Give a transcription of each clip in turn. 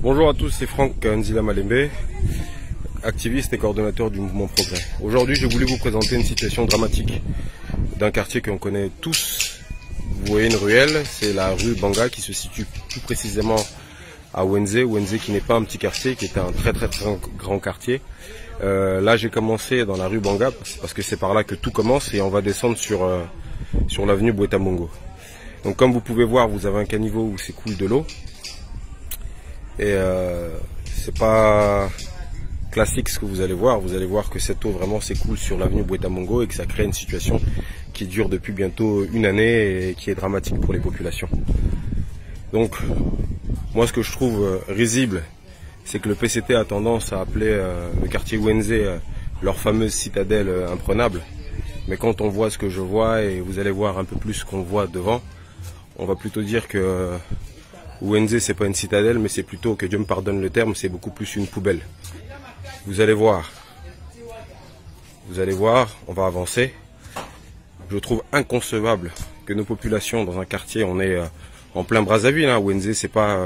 Bonjour à tous, c'est Franck Nzila Malembe, activiste et coordonnateur du mouvement Progrès. Aujourd'hui, j'ai voulu vous présenter une situation dramatique d'un quartier qu'on connaît tous. Vous voyez une ruelle, c'est la rue Banga qui se situe plus précisément à Wenze. Wenze qui n'est pas un petit quartier, qui est un très grand quartier. Là, j'ai commencé dans la rue Banga parce que c'est par là que tout commence et on va descendre sur l'avenue Boueta-Mongo. Donc comme vous pouvez voir, vous avez un caniveau où s'écoule de l'eau. Et c'est pas classique ce que vous allez voir. Vous allez voir que cette eau vraiment s'écoule sur l'avenue Boueta-Mongo et que ça crée une situation qui dure depuis bientôt une année et qui est dramatique pour les populations. Donc moi ce que je trouve risible, c'est que le PCT a tendance à appeler le quartier Wenze leur fameuse citadelle imprenable. Mais quand on voit ce que je vois, et vous allez voir un peu plus ce qu'on voit devant, on va plutôt dire que Wenze c'est pas une citadelle, mais c'est plutôt, que Dieu me pardonne le terme, c'est beaucoup plus une poubelle. Vous allez voir, on va avancer. Je trouve inconcevable que nos populations dans un quartier, on est en plein Brazzaville, hein. Wenze c'est pas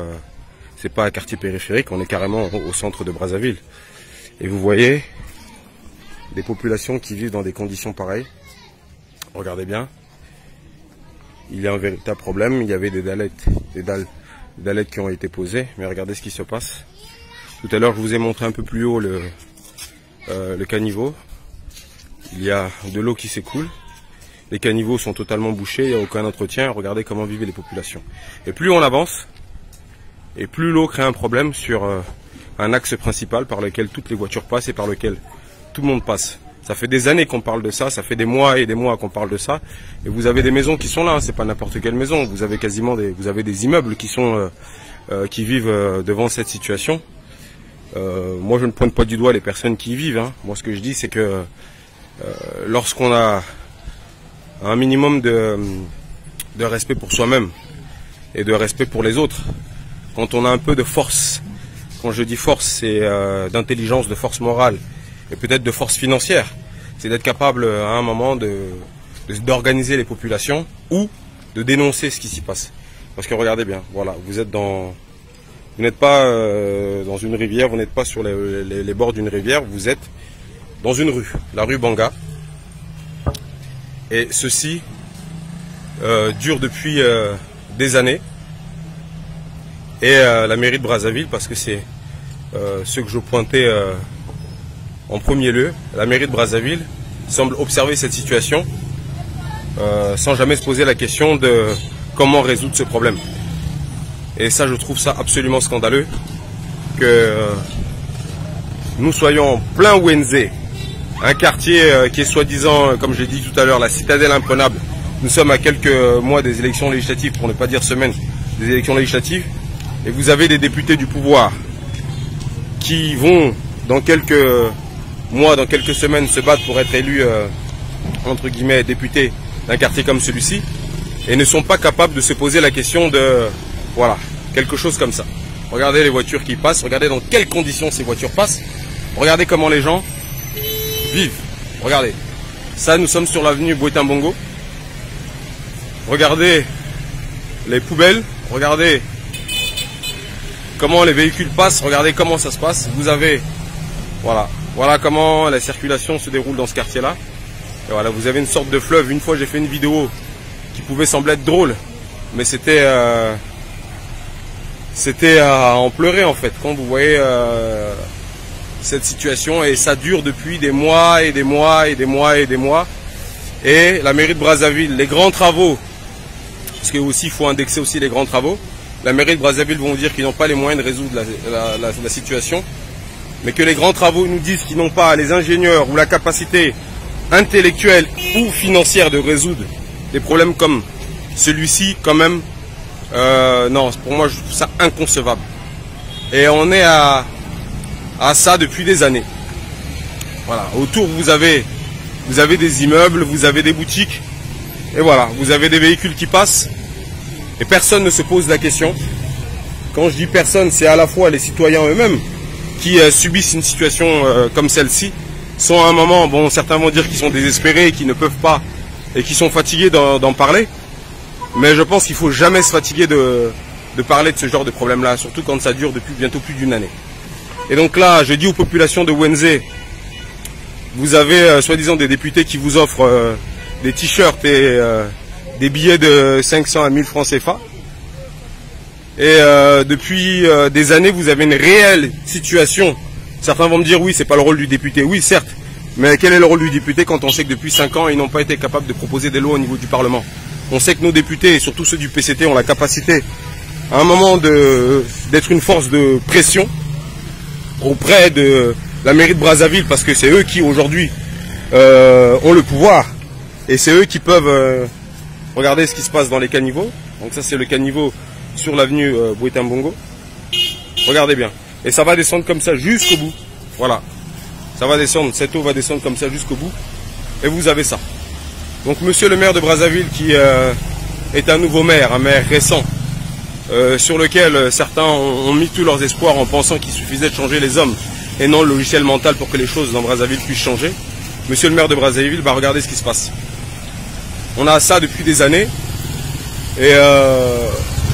un quartier périphérique, on est carrément au centre de Brazzaville. Et vous voyez des populations qui vivent dans des conditions pareilles. Regardez bien, il y a un véritable problème. Il y avait des dalles qui ont été posées, mais regardez ce qui se passe. Tout à l'heure, je vous ai montré un peu plus haut le caniveau. Il y a de l'eau qui s'écoule. Les caniveaux sont totalement bouchés, il n'y a aucun entretien. Regardez comment vivent les populations. Et plus on avance, et plus l'eau crée un problème sur un axe principal par lequel toutes les voitures passent et par lequel tout le monde passe. Ça fait des années qu'on parle de ça, ça fait des mois et des mois qu'on parle de ça. Et vous avez des maisons qui sont là, hein, c'est pas n'importe quelle maison. Vous avez des immeubles qui vivent devant cette situation. Moi je ne pointe pas du doigt les personnes qui y vivent, hein. Moi ce que je dis c'est que lorsqu'on a un minimum de respect pour soi-même et de respect pour les autres, quand on a un peu de force, quand je dis force c'est d'intelligence, de force morale et peut-être de force financière, c'est d'être capable à un moment d'organiser les populations ou de dénoncer ce qui s'y passe. Parce que regardez bien, voilà, vous n'êtes pas dans une rivière, vous n'êtes pas sur les bords d'une rivière, vous êtes dans une rue, la rue Banga. Et ceci dure depuis des années. Et la mairie de Brazzaville, parce que c'est ce que je pointais en premier lieu, la mairie de Brazzaville semble observer cette situation sans jamais se poser la question de comment résoudre ce problème. Et ça, je trouve ça absolument scandaleux que nous soyons en plein Wenze, un quartier qui est soi-disant, comme j'ai dit tout à l'heure, la citadelle imprenable. Nous sommes à quelques mois des élections législatives, pour ne pas dire semaines, des élections législatives. Et vous avez des députés du pouvoir qui vont, dans quelques mois, dans quelques semaines, se battre pour être élus, entre guillemets, députés d'un quartier comme celui-ci, et ne sont pas capables de se poser la question de, voilà, quelque chose comme ça. Regardez les voitures qui passent, regardez dans quelles conditions ces voitures passent, regardez comment les gens vivent. Regardez, ça nous sommes sur l'avenue Boueta-Mongo. Regardez les poubelles, regardez comment les véhicules passent, regardez comment ça se passe. Vous avez, voilà comment la circulation se déroule dans ce quartier-là. Et voilà, vous avez une sorte de fleuve. Une fois, j'ai fait une vidéo qui pouvait sembler être drôle, mais c'était à en pleurer en fait. Quand vous voyez cette situation, et ça dure depuis des mois et des mois et des mois et des mois. Et la mairie de Brazzaville, les grands travaux, parce que aussi il faut indexer aussi les grands travaux. La mairie de Brazzaville vont dire qu'ils n'ont pas les moyens de résoudre la situation, mais que les grands travaux nous disent qu'ils n'ont pas les ingénieurs ou la capacité intellectuelle ou financière de résoudre des problèmes comme celui-ci, quand même, non, pour moi je trouve ça inconcevable. Et on est à ça depuis des années. Voilà, autour vous avez des immeubles, vous avez des boutiques, et voilà, vous avez des véhicules qui passent, et personne ne se pose la question. Quand je dis personne, c'est à la fois les citoyens eux-mêmes qui subissent une situation comme celle-ci, sont à un moment, bon, certains vont dire qu'ils sont désespérés, qu'ils ne peuvent pas, et qu'ils sont fatigués d'en parler, mais je pense qu'il ne faut jamais se fatiguer de de parler de ce genre de problème-là, surtout quand ça dure depuis bientôt plus d'une année. Et donc là, je dis aux populations de Ouenzé, vous avez soi-disant des députés qui vous offrent des t-shirts et des billets de 500 à 1000 francs CFA. Et depuis des années, vous avez une réelle situation. Certains vont me dire, oui, c'est pas le rôle du député. Oui, certes. Mais quel est le rôle du député quand on sait que depuis 5 ans, ils n'ont pas été capables de proposer des lois au niveau du Parlement? On sait que nos députés, et surtout ceux du PCT, ont la capacité, à un moment, d'être une force de pression auprès de la mairie de Brazzaville, parce que c'est eux qui, aujourd'hui, ont le pouvoir. Et c'est eux qui peuvent regarder ce qui se passe dans les caniveaux. Donc ça, c'est le caniveau sur l'avenue Bouetambongo. Regardez bien. Et ça va descendre comme ça jusqu'au bout. Voilà. Ça va descendre, cette eau va descendre comme ça jusqu'au bout. Et vous avez ça. Donc monsieur le maire de Brazzaville, qui est un nouveau maire, un maire récent, sur lequel certains ont mis tous leurs espoirs en pensant qu'il suffisait de changer les hommes et non le logiciel mental pour que les choses dans Brazzaville puissent changer. Monsieur le maire de Brazzaville, bah regardez ce qui se passe. On a ça depuis des années. Et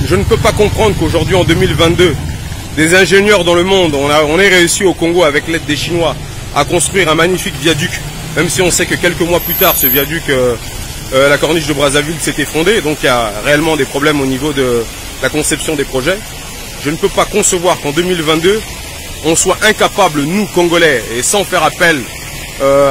je ne peux pas comprendre qu'aujourd'hui, en 2022, des ingénieurs dans le monde, on ait réussi au Congo, avec l'aide des Chinois, à construire un magnifique viaduc, même si on sait que quelques mois plus tard, ce viaduc, la corniche de Brazzaville s'est effondrée, donc il y a réellement des problèmes au niveau de la conception des projets. Je ne peux pas concevoir qu'en 2022, on soit incapable, nous, Congolais, et sans faire appel